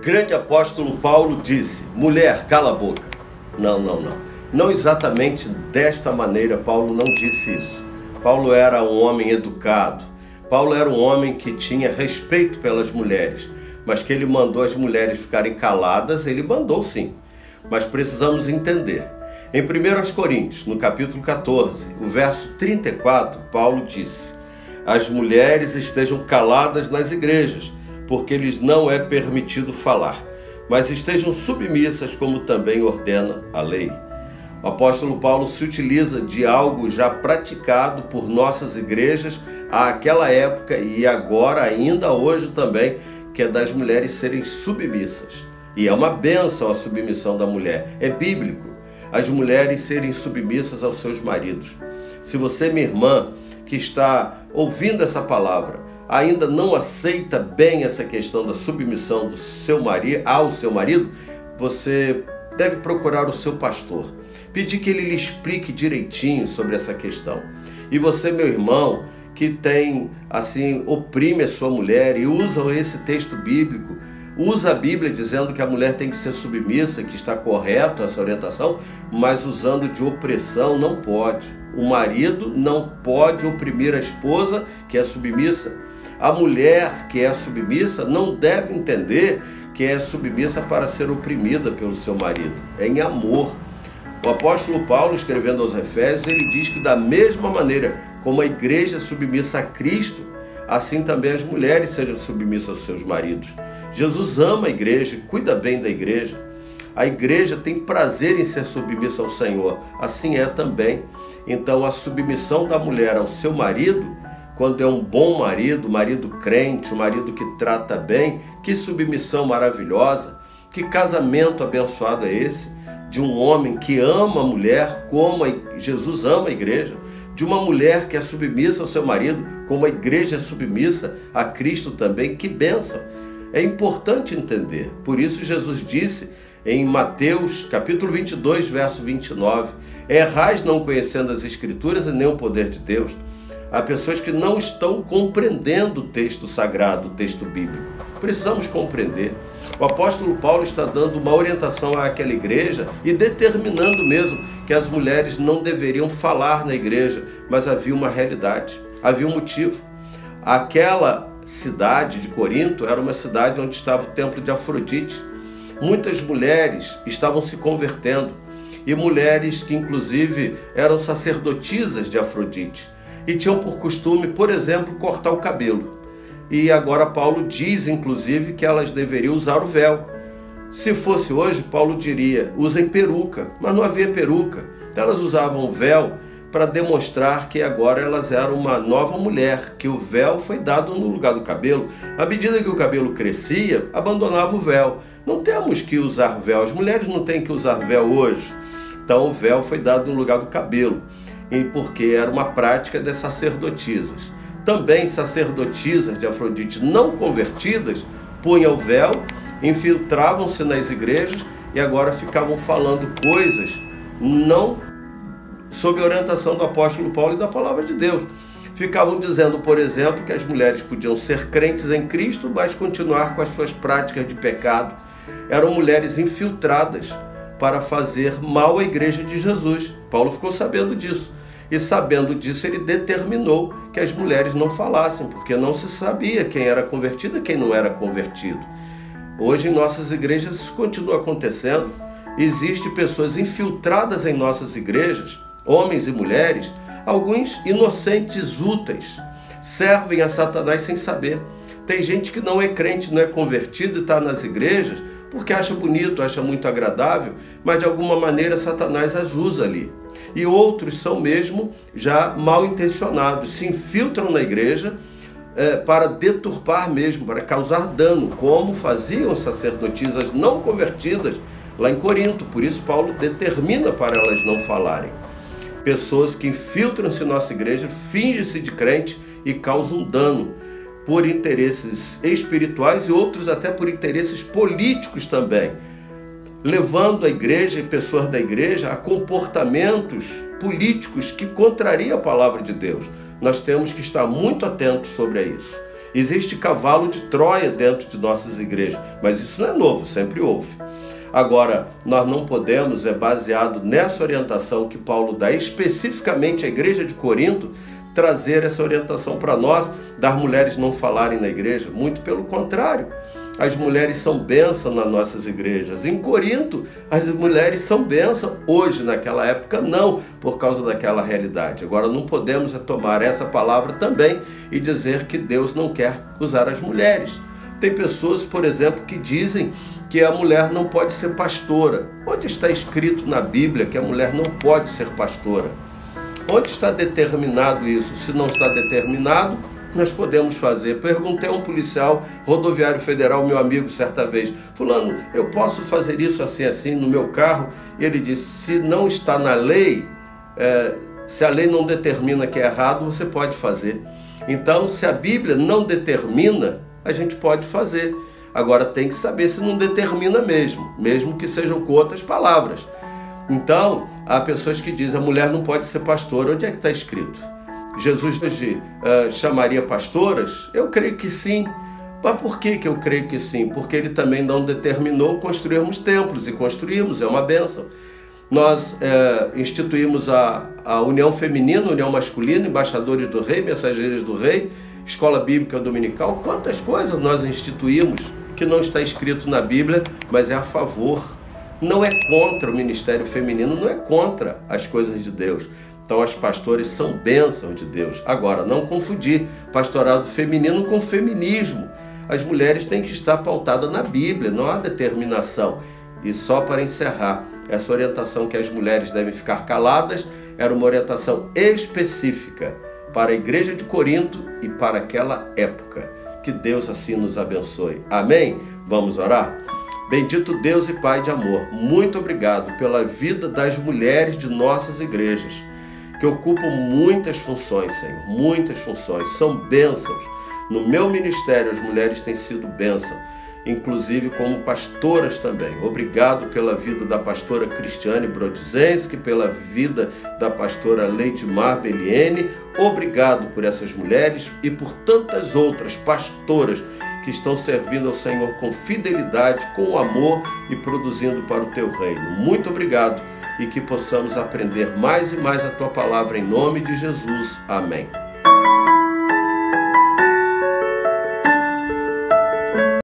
grande apóstolo Paulo disse: mulher, cala a boca. Não exatamente desta maneira Paulo não disse isso. Paulo era um homem educado. Paulo era um homem que tinha respeito pelas mulheres, mas que ele mandou as mulheres ficarem caladas, ele mandou sim. Mas precisamos entender. Em 1 Coríntios, no capítulo 14, o verso 34, Paulo disse: as mulheres estejam caladas nas igrejas, porque lhes não é permitido falar, mas estejam submissas, como também ordena a lei. O apóstolo Paulo se utiliza de algo já praticado por nossas igrejas àquela época e agora, ainda hoje também, que é das mulheres serem submissas. E é uma bênção a submissão da mulher, é bíblico. As mulheres serem submissas aos seus maridos. Se você, minha irmã, que está ouvindo essa palavra, ainda não aceita bem essa questão da submissão do seu marido, ao seu marido, você deve procurar o seu pastor, pedir que ele lhe explique direitinho sobre essa questão. E você, meu irmão, que tem, assim, oprime a sua mulher e usa esse texto bíblico, usa a Bíblia dizendo que a mulher tem que ser submissa, que está correto essa orientação, mas usando de opressão não pode. O marido não pode oprimir a esposa que é submissa. A mulher que é submissa não deve entender que é submissa para ser oprimida pelo seu marido. É em amor. O apóstolo Paulo, escrevendo aos Efésios, ele diz que da mesma maneira como a igreja é submissa a Cristo, assim também as mulheres sejam submissas aos seus maridos. Jesus ama a igreja, cuida bem da igreja. A igreja tem prazer em ser submissa ao Senhor, assim é também. Então a submissão da mulher ao seu marido, quando é um bom marido, marido crente, um marido que trata bem, que submissão maravilhosa, que casamento abençoado é esse, de um homem que ama a mulher como Jesus ama a igreja, de uma mulher que é submissa ao seu marido, como a igreja é submissa a Cristo também, que bênção. É importante entender, por isso Jesus disse em Mateus capítulo 22, verso 29, errais não conhecendo as Escrituras e nem o poder de Deus. Há pessoas que não estão compreendendo o texto sagrado, o texto bíblico. Precisamos compreender. O apóstolo Paulo está dando uma orientação àquela igreja e determinando mesmo que as mulheres não deveriam falar na igreja, mas havia uma realidade, havia um motivo. Aquela cidade de Corinto era uma cidade onde estava o templo de Afrodite. Muitas mulheres estavam se convertendo e mulheres que inclusive eram sacerdotisas de Afrodite e tinham por costume, por exemplo, cortar o cabelo. E agora Paulo diz, inclusive, que elas deveriam usar o véu. Se fosse hoje, Paulo diria, usem peruca, mas não havia peruca. Então elas usavam o véu para demonstrar que agora elas eram uma nova mulher, que o véu foi dado no lugar do cabelo. À medida que o cabelo crescia, abandonava o véu. Não temos que usar véu, as mulheres não têm que usar véu hoje. Então o véu foi dado no lugar do cabelo, porque era uma prática das sacerdotisas. Também sacerdotisas de Afrodite não convertidas punham o véu, infiltravam-se nas igrejas e agora ficavam falando coisas não sob orientação do apóstolo Paulo e da palavra de Deus. Ficavam dizendo, por exemplo, que as mulheres podiam ser crentes em Cristo, mas continuar com as suas práticas de pecado. Eram mulheres infiltradas para fazer mal à igreja de Jesus. Paulo ficou sabendo disso. E sabendo disso, ele determinou que as mulheres não falassem, porque não se sabia quem era convertido e quem não era convertido. Hoje em nossas igrejas isso continua acontecendo. Existem pessoas infiltradas em nossas igrejas, homens e mulheres, alguns inocentes úteis, servem a Satanás sem saber. Tem gente que não é crente, não é convertido e está nas igrejas porque acha bonito, acha muito agradável, mas de alguma maneira Satanás as usa ali. E outros são mesmo já mal intencionados, se infiltram na igreja para deturpar mesmo, para causar dano, como faziam sacerdotisas não convertidas lá em Corinto. Por isso Paulo determina para elas não falarem. Pessoas que infiltram-se em nossa igreja, fingem-se de crente e causam dano por interesses espirituais e outros até por interesses políticos também, levando a igreja e pessoas da igreja a comportamentos políticos que contrariam a palavra de Deus. Nós temos que estar muito atentos sobre isso. Existe cavalo de Troia dentro de nossas igrejas, mas isso não é novo, sempre houve. Agora, nós não podemos, baseado nessa orientação que Paulo dá especificamente à igreja de Corinto, trazer essa orientação para nós, das mulheres não falarem na igreja. Muito pelo contrário, as mulheres são bênção nas nossas igrejas. Em Corinto, as mulheres são bênção. Hoje, naquela época, não, por causa daquela realidade. Agora, não podemos tomar essa palavra também e dizer que Deus não quer usar as mulheres. Tem pessoas, por exemplo, que dizem que a mulher não pode ser pastora. Onde está escrito na Bíblia que a mulher não pode ser pastora? Onde está determinado isso? Se não está determinado, nós podemos fazer. Perguntei a um policial rodoviário federal, meu amigo, certa vez: fulano, eu posso fazer isso assim no meu carro? E ele disse: se não está na lei, se a lei não determina que é errado, você pode fazer. Então, se a Bíblia não determina, a gente pode fazer. Agora tem que saber se não determina mesmo que sejam com outras palavras. Então, há pessoas que dizem: a mulher não pode ser pastora. Onde é que está escrito? Jesus hoje chamaria pastoras? Eu creio que sim. Mas por que eu creio que sim? Porque ele também não determinou construirmos templos, e construímos, é uma bênção. Nós instituímos a união feminina, união masculina, embaixadores do rei, mensageiros do rei, escola bíblica dominical. Quantas coisas nós instituímos que não está escrito na Bíblia, mas é a favor. Não é contra o ministério feminino, não é contra as coisas de Deus. Então as pastoras são bênção de Deus. Agora, não confundir pastorado feminino com feminismo. As mulheres têm que estar pautadas na Bíblia, não há determinação. E só para encerrar, essa orientação que as mulheres devem ficar caladas era uma orientação específica para a igreja de Corinto e para aquela época. Que Deus assim nos abençoe. Amém? Vamos orar? Bendito Deus e Pai de amor, muito obrigado pela vida das mulheres de nossas igrejas, que ocupam muitas funções, Senhor, muitas funções, são bênçãos. No meu ministério as mulheres têm sido bênção, inclusive como pastoras também. Obrigado pela vida da pastora Cristiane Brodzinski, pela vida da pastora Leidmar Beliene. Obrigado por essas mulheres e por tantas outras pastoras que estão servindo ao Senhor com fidelidade, com amor e produzindo para o Teu reino. Muito obrigado e que possamos aprender mais e mais a Tua palavra em nome de Jesus. Amém.